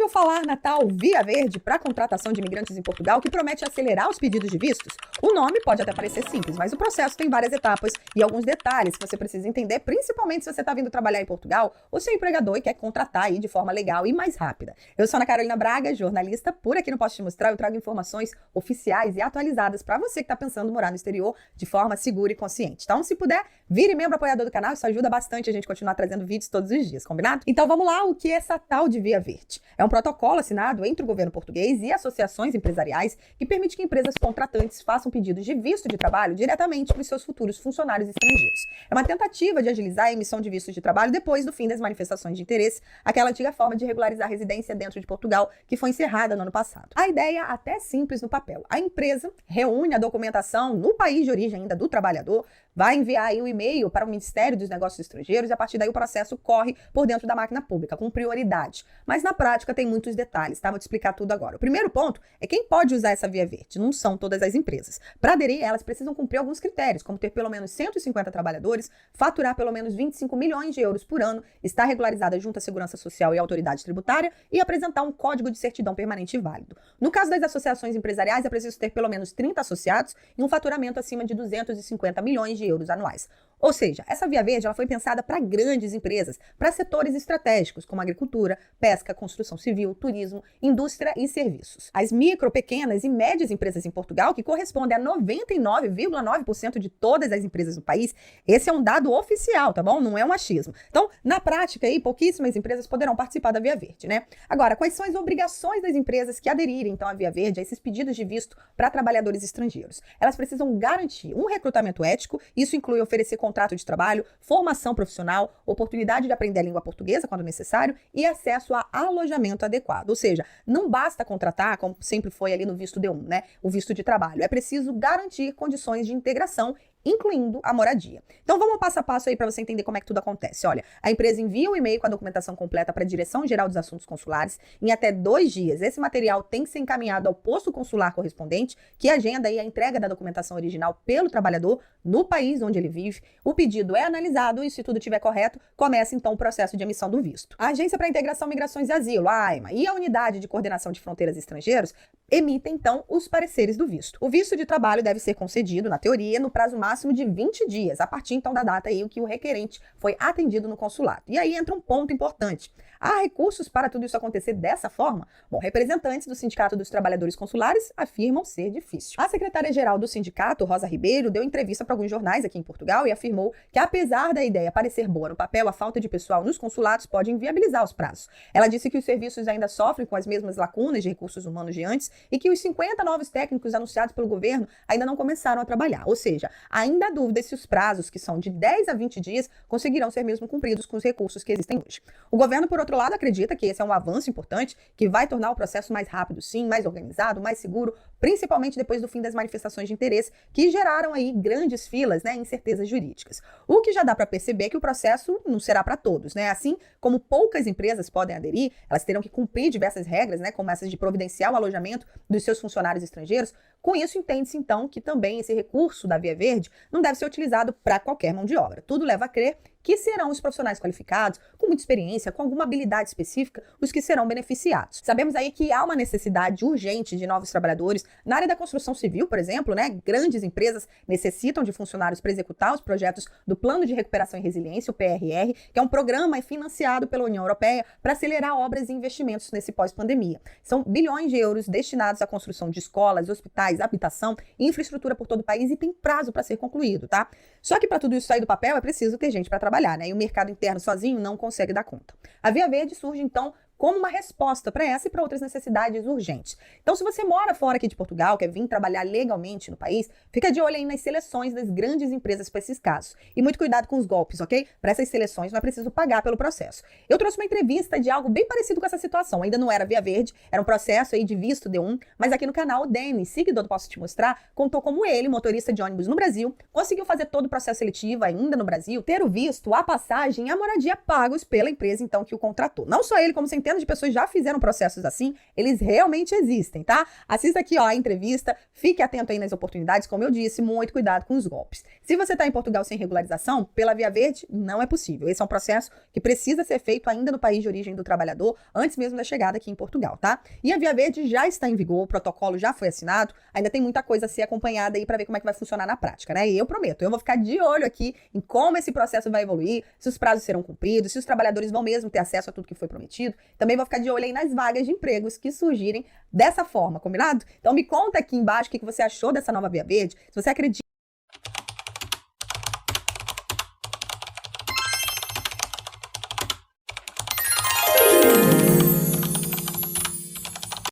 ouviu falar na tal Via Verde para contratação de imigrantes em Portugal, que promete acelerar os pedidos de vistos? O nome pode até parecer simples, mas o processo tem várias etapas e alguns detalhes que você precisa entender, principalmente se você está vindo trabalhar em Portugal ou seu empregador e quer contratar aí de forma legal e mais rápida. Eu sou Ana Carolina Braga, jornalista. Por aqui no Posso Te Mostrar eu trago informações oficiais e atualizadas para você que está pensando em morar no exterior de forma segura e consciente. Então, se puder, vire membro apoiador do canal, isso ajuda bastante a gente continuar trazendo vídeos todos os dias, combinado? Então vamos lá, o que é essa tal de Via Verde? É um protocolo assinado entre o governo português e associações empresariais que permite que empresas contratantes façam pedidos de visto de trabalho diretamente para os seus futuros funcionários estrangeiros. É uma tentativa de agilizar a emissão de vistos de trabalho depois do fim das manifestações de interesse, aquela antiga forma de regularizar a residência dentro de Portugal que foi encerrada no ano passado. A ideia até é simples no papel. A empresa reúne a documentação no país de origem ainda do trabalhador, vai enviar aí um e-mail para o Ministério dos Negócios Estrangeiros e a partir daí o processo corre por dentro da máquina pública, com prioridade. Mas na prática tem muitos detalhes, tá? Vou te explicar tudo agora. O primeiro ponto é quem pode usar essa Via Verde. Não são todas as empresas. Para aderir, elas precisam cumprir alguns critérios, como ter pelo menos 150 trabalhadores, faturar pelo menos 25 milhões de euros por ano, estar regularizada junto à Segurança Social e à Autoridade Tributária e apresentar um código de certidão permanente válido. No caso das associações empresariais, é preciso ter pelo menos 30 associados e um faturamento acima de 250 milhões de euros anuais. Ou seja, essa Via Verde ela foi pensada para grandes empresas, para setores estratégicos como agricultura, pesca, construção civil, turismo, indústria e serviços. As micro, pequenas e médias empresas em Portugal, que correspondem a 99,9% de todas as empresas no país, esse é um dado oficial, tá bom? Não é um achismo. Então, na prática, aí, pouquíssimas empresas poderão participar da Via Verde, né? Agora, quais são as obrigações das empresas que aderirem, então, à Via Verde, a esses pedidos de visto para trabalhadores estrangeiros? Elas precisam garantir um recrutamento ético, isso inclui oferecer contrato de trabalho, formação profissional, oportunidade de aprender a língua portuguesa quando necessário e acesso a alojamento adequado. Ou seja, não basta contratar, como sempre foi ali no visto D1, né? O visto de trabalho. É preciso garantir condições de integração, incluindo a moradia. Então vamos passo a passo aí para você entender como é que tudo acontece. Olha, a empresa envia um e-mail com a documentação completa para a Direção-Geral dos Assuntos Consulares em até 2 dias. Esse material tem que ser encaminhado ao posto consular correspondente, que agenda aí a entrega da documentação original pelo trabalhador no país onde ele vive. O pedido é analisado e, se tudo estiver correto, começa então o processo de emissão do visto. A Agência para a Integração, Migrações e Asilo, a AIMA, e a Unidade de Coordenação de Fronteiras e Estrangeiros emitem então os pareceres do visto. O visto de trabalho deve ser concedido, na teoria, no prazo máximo de 20 dias, a partir então da data aí que o requerente foi atendido no consulado. E aí entra um ponto importante. Há recursos para tudo isso acontecer dessa forma? Bom, representantes do Sindicato dos Trabalhadores Consulares afirmam ser difícil. A secretária-geral do sindicato, Rosa Ribeiro, deu entrevista para alguns jornais aqui em Portugal e afirmou que, apesar da ideia parecer boa no papel, a falta de pessoal nos consulados pode inviabilizar os prazos. Ela disse que os serviços ainda sofrem com as mesmas lacunas de recursos humanos de antes e que os 50 novos técnicos anunciados pelo governo ainda não começaram a trabalhar. Ou seja, ainda há dúvidas se os prazos, que são de 10 a 20 dias, conseguirão ser mesmo cumpridos com os recursos que existem hoje. O governo, por outro lado, acredita que esse é um avanço importante que vai tornar o processo mais rápido, sim, mais organizado, mais seguro, principalmente depois do fim das manifestações de interesse que geraram aí grandes filas, né, incertezas jurídicas. O que já dá para perceber é que o processo não será para todos, né? Assim como poucas empresas podem aderir, elas terão que cumprir diversas regras, né, como essas de providenciar o alojamento dos seus funcionários estrangeiros. Com isso, entende-se então que também esse recurso da Via Verde não deve ser utilizado para qualquer mão de obra. Tudo leva a crer que serão os profissionais qualificados, com muita experiência, com alguma habilidade específica, os que serão beneficiados. Sabemos aí que há uma necessidade urgente de novos trabalhadores na área da construção civil, por exemplo, né? Grandes empresas necessitam de funcionários para executar os projetos do Plano de Recuperação e Resiliência, o PRR, que é um programa financiado pela União Europeia para acelerar obras e investimentos nesse pós-pandemia. São bilhões de euros destinados à construção de escolas, hospitais, habitação e infraestrutura por todo o país e tem prazo para ser concluído, tá? Só que para tudo isso sair do papel é preciso ter gente para trabalhar, né? E o mercado interno sozinho não consegue dar conta. A Via Verde surge, então, como uma resposta para essa e para outras necessidades urgentes. Então, se você mora fora aqui de Portugal, quer vir trabalhar legalmente no país, fica de olho aí nas seleções das grandes empresas para esses casos. E muito cuidado com os golpes, ok? Para essas seleções não é preciso pagar pelo processo. Eu trouxe uma entrevista de algo bem parecido com essa situação. Ainda não era Via Verde, era um processo aí de visto D1, mas aqui no canal o Denis, seguidor do Posso Te Mostrar, contou como ele, motorista de ônibus no Brasil, conseguiu fazer todo o processo seletivo ainda no Brasil, ter o visto, a passagem e a moradia pagos pela empresa então que o contratou. Não só ele, como centenas centenas de pessoas já fizeram processos assim, eles realmente existem, tá? Assista aqui, ó, a entrevista, fique atento aí nas oportunidades, como eu disse, muito cuidado com os golpes. Se você está em Portugal sem regularização, pela Via Verde, não é possível. Esse é um processo que precisa ser feito ainda no país de origem do trabalhador, antes mesmo da chegada aqui em Portugal, tá? E a Via Verde já está em vigor, o protocolo já foi assinado, ainda tem muita coisa a ser acompanhada aí para ver como é que vai funcionar na prática, né? E eu prometo, eu vou ficar de olho aqui em como esse processo vai evoluir, se os prazos serão cumpridos, se os trabalhadores vão mesmo ter acesso a tudo que foi prometido. Também vou ficar de olho aí nas vagas de empregos que surgirem dessa forma, combinado? Então me conta aqui embaixo o que você achou dessa nova Via Verde, se você acredita